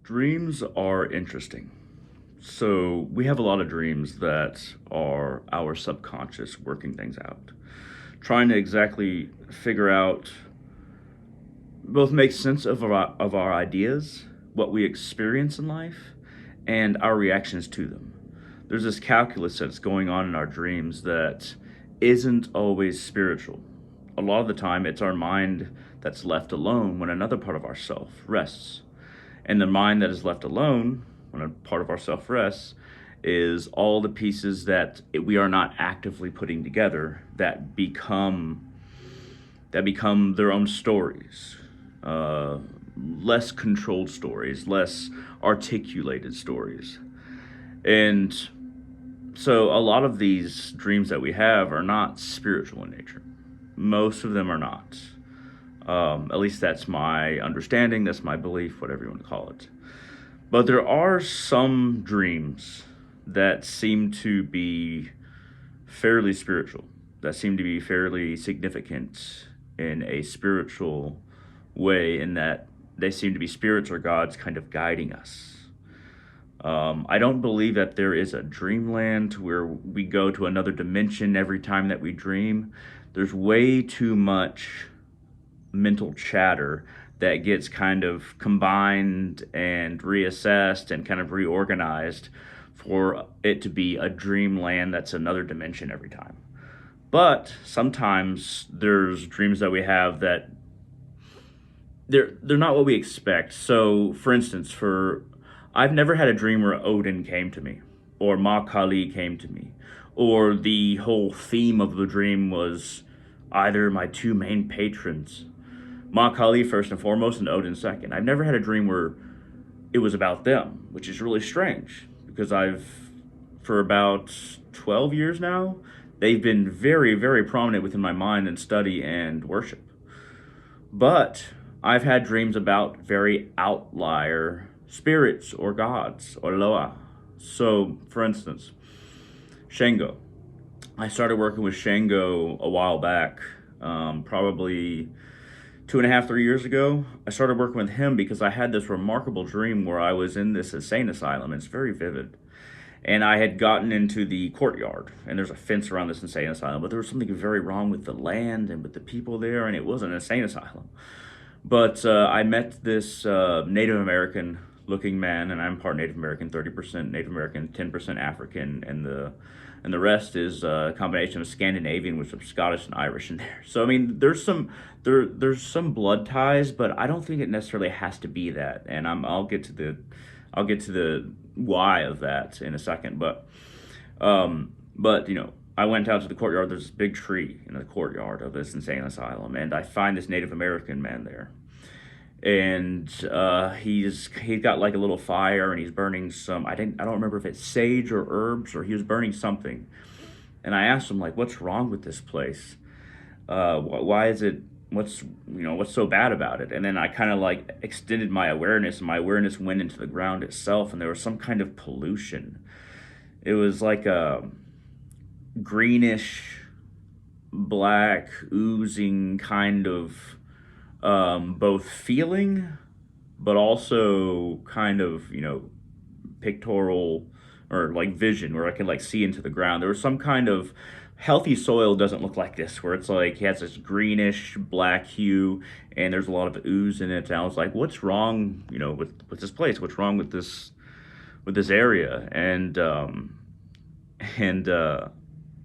Dreams are interesting. So, we have a lot of dreams that are our subconscious working things out, trying to exactly figure out, both make sense of our ideas, what we experience in life, and our reactions to them. There's this calculus that's going on in our dreams that isn't always spiritual. A lot of the time, it's our mind that's left alone when another part of ourself rests. And the mind that is left alone, when a part of ourself rests, is all the pieces that we are not actively putting together that become their own stories, uh, less controlled stories, less articulated stories. And so a lot of these dreams that we have are not spiritual in nature. Most of them are not. At least that's my understanding, that's my belief, whatever you want to call it. But there are some dreams that seem to be fairly spiritual, that seem to be fairly significant in a spiritual way, in that they seem to be spirits or gods kind of guiding us. I don't believe that there is a dreamland where we go to another dimension every time that we dream. There's way too much mental chatter that gets kind of combined and reassessed and kind of reorganized for it to be a dreamland that's another dimension every time. But sometimes there's dreams that we have that they're not what we expect. So, for instance, for I've never had a dream where Odin came to me, or Ma Kali came to me, or the whole theme of the dream was either my two main patrons, Ma Kali first and foremost, and Odin second. I've never had a dream where it was about them, which is really strange because for about 12 years now, they've been very, very prominent within my mind and study and worship. But I've had dreams about very outlier spirits or gods or Loa. So, for instance, Shango. I started working with Shango a while back, probably 2.5, 3 years ago. I started working with him because I had this remarkable dream where I was in this insane asylum. It's very vivid. And I had gotten into the courtyard, and there's a fence around this insane asylum, but there was something very wrong with the land and with the people there, and it was an insane asylum. But I met this Native American looking man, and I'm part Native American, 30% Native American, 10% African, and the rest is a combination of Scandinavian with some Scottish and Irish in there. So I mean, there's some blood ties, but I don't think it necessarily has to be that. And I'll get to the why of that in a second. But I went out to the courtyard. There's this big tree in the courtyard of this insane asylum, and I find this Native American man there, and he's got like a little fire, and he's burning some. I don't remember if it's sage or herbs, or he was burning something. And I asked him, like, what's wrong with this place? Why is it? What's so bad about it? And then I kind of like extended my awareness, and my awareness went into the ground itself, and there was some kind of pollution. It was like a greenish black oozing kind of both feeling, but also kind of pictorial or like vision, where I could like see into the ground. There was some kind of healthy soil doesn't look like this, where it's like it has this greenish black hue, and there's a lot of ooze in it. And I was like, what's wrong with this place? What's wrong with this area? And the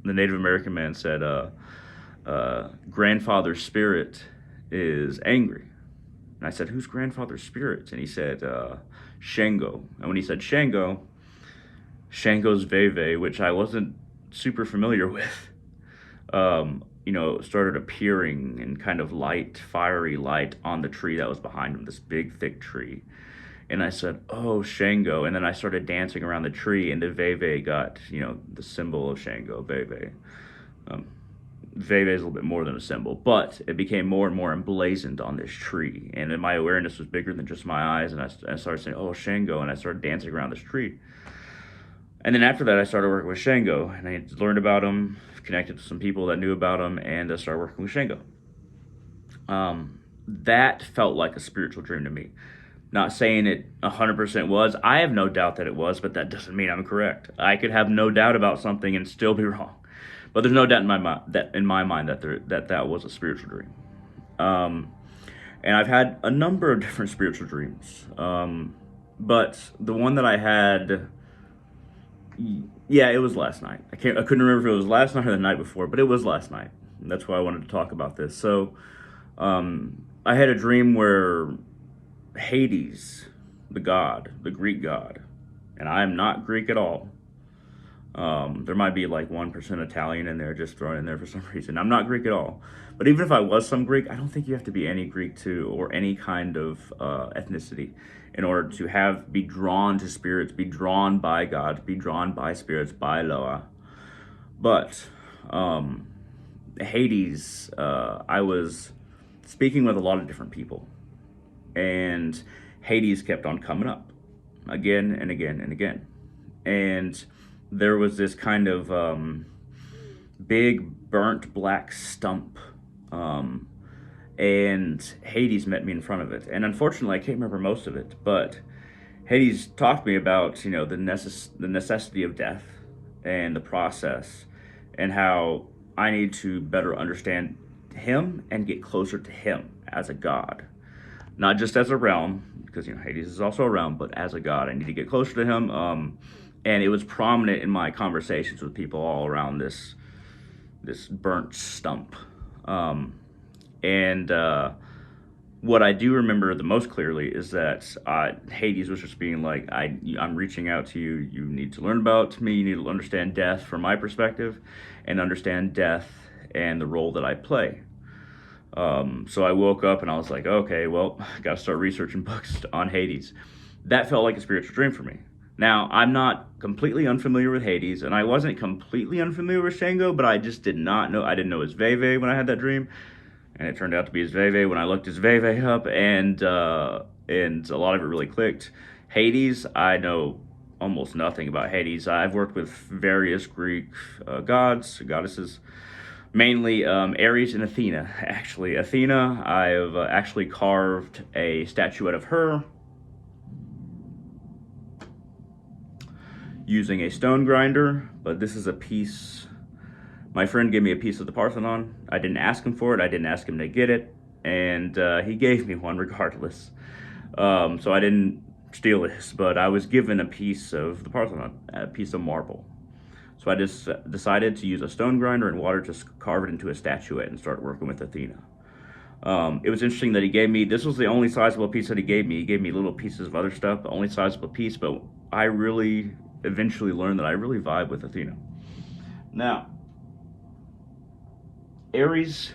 Native American man said, grandfather's spirit is angry. And I said, who's grandfather's spirit? And he said, Shango. And when he said Shango, Shango's Veve, which I wasn't super familiar with, started appearing in kind of light, fiery light on the tree that was behind him, this big, thick tree. And I said, oh, Shango. And then I started dancing around the tree, and the Veve got, the symbol of Shango, Veve. Veve is a little bit more than a symbol, but it became more and more emblazoned on this tree. And then my awareness was bigger than just my eyes, and I started saying, oh, Shango, and I started dancing around this tree. And then after that, I started working with Shango, and I learned about him, connected to some people that knew about him, and I started working with Shango. That felt like a spiritual dream to me. Not saying it 100% was. I have no doubt that it was, but that doesn't mean I'm correct. I could have no doubt about something and still be wrong. But there's no doubt in my mind that was a spiritual dream. Um, and I've had a number of different spiritual dreams. But the one that I had, yeah, it was last night. I couldn't remember if it was last night or the night before, but it was last night. And that's why I wanted to talk about this. So, I had a dream where Hades, the god, the Greek god, and I am not Greek at all. There might be like 1% Italian in there, just thrown in there for some reason. I'm not Greek at all. But even if I was some Greek, I don't think you have to be any Greek to, or any kind of ethnicity, in order to be drawn to spirits, be drawn by God, be drawn by spirits, by Loa. But Hades, I was speaking with a lot of different people, and Hades kept on coming up again and again and again. And there was this kind of big burnt black stump, and Hades met me in front of it. And unfortunately, I can't remember most of it, but Hades talked to me about, the necessity of death and the process, and how I need to better understand him and get closer to him as a god, not just as a realm, because Hades is also a realm, but as a god. I need to get closer to him. And it was prominent in my conversations with people all around this burnt stump. And what I do remember the most clearly is that Hades was just being like, I'm reaching out to you. You need to learn about me. You need to understand death from my perspective, and understand death and the role that I play. So I woke up and I was like, okay, well, I got to start researching books on Hades. That felt like a spiritual dream for me. Now, I'm not completely unfamiliar with Hades, and I wasn't completely unfamiliar with Shango, but I just did not know. I didn't know his Veve when I had that dream, and it turned out to be his Veve when I looked his Veve up, and a lot of it really clicked. Hades, I know almost nothing about Hades. I've worked with various Greek gods, goddesses, mainly Ares and Athena. Actually, Athena, I've actually carved a statuette of her using a stone grinder, but this is a piece. My friend gave me a piece of the Parthenon. I didn't ask him for it. I didn't ask him to get it, and he gave me one regardless. So I didn't steal this, but I was given a piece of the Parthenon, a piece of marble. So I just decided to use a stone grinder and water to carve it into a statuette and start working with Athena. It was interesting that he gave me, this was the only sizable piece that he gave me. He gave me little pieces of other stuff, the only sizable piece, but I really eventually learned that I really vibe with Athena. Now, Ares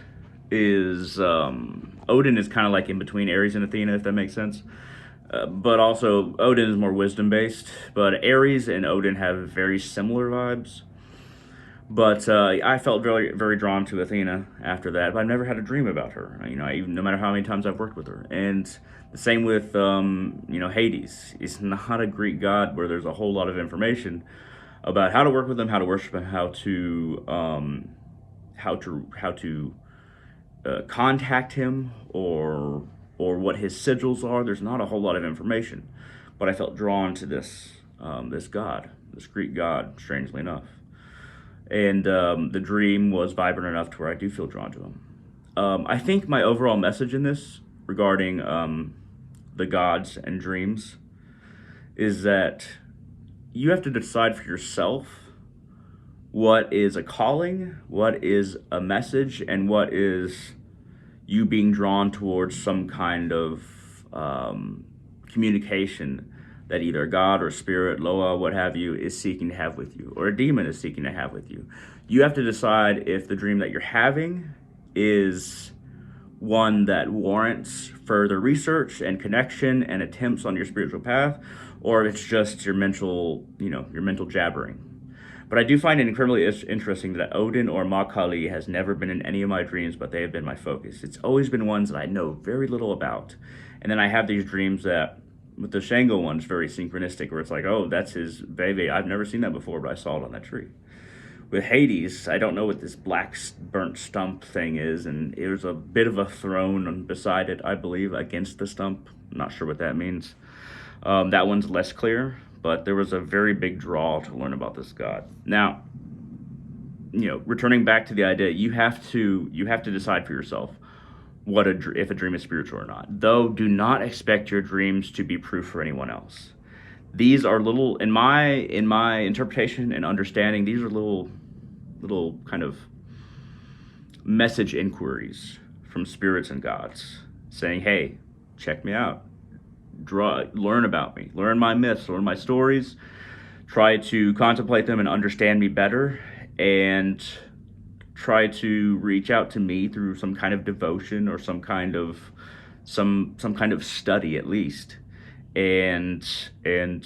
is, Odin is kind of like in between Ares and Athena, if that makes sense. But also, Odin is more wisdom-based, but Ares and Odin have very similar vibes. But I felt very, very drawn to Athena after that, but I've never had a dream about her, even no matter how many times I've worked with her. And the same with, Hades. He's not a Greek god where there's a whole lot of information about how to work with him, how to worship him, how to contact him, or what his sigils are. There's not a whole lot of information, but I felt drawn to this god, this Greek god, strangely enough. And the dream was vibrant enough to where I do feel drawn to him. I think my overall message in this regarding the gods and dreams is that you have to decide for yourself what is a calling, what is a message, and what is you being drawn towards some kind of communication that either God or spirit, Loa, what have you, is seeking to have with you, or a demon is seeking to have with you. You have to decide if the dream that you're having is one that warrants further research and connection and attempts on your spiritual path, or if it's just your mental jabbering. But I do find it incredibly interesting that Odin or Ma Kali has never been in any of my dreams, but they have been my focus. It's always been ones that I know very little about. And then I have these dreams that, with the Shango ones, very synchronistic, where it's like, oh, that's his Veve. I've never seen that before, but I saw it on that tree. with Hades, I don't know what this black burnt stump thing is, and there's a bit of a throne beside it, I believe, against the stump. I'm not sure what that means. That one's less clear, but there was a very big draw to learn about this god. Now, returning back to the idea, you have to decide for yourself if a dream is spiritual or not. Though, do not expect your dreams to be proof for anyone else. These are little, in my interpretation and understanding, these are little kind of message inquiries from spirits and gods saying, hey, check me out, learn about me, learn my myths, learn my stories, try to contemplate them and understand me better, and try to reach out to me through some kind of devotion or some kind of study, at least. And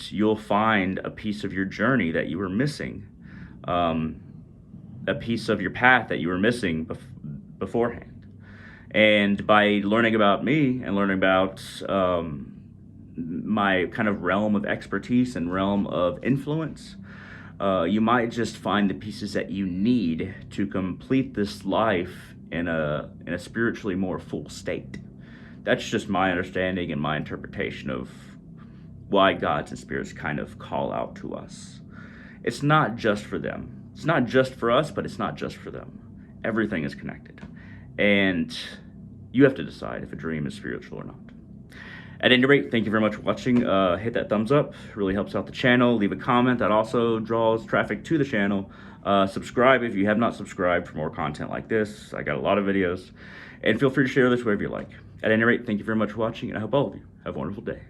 you'll find a piece of your journey that you were missing, a piece of your path that you were missing beforehand. And by learning about me and learning about my kind of realm of expertise and realm of influence, you might just find the pieces that you need to complete this life in a spiritually more full state. That's just my understanding and my interpretation of why gods and spirits kind of call out to us. It's not just for them. It's not just for us, but it's not just for them. Everything is connected. And you have to decide if a dream is spiritual or not. At any rate, thank you very much for watching. Hit that thumbs up. It really helps out the channel. Leave a comment. That also draws traffic to the channel. Subscribe if you have not subscribed for more content like this. I got a lot of videos. And feel free to share this wherever you like. At any rate, thank you very much for watching, and I hope all of you have a wonderful day.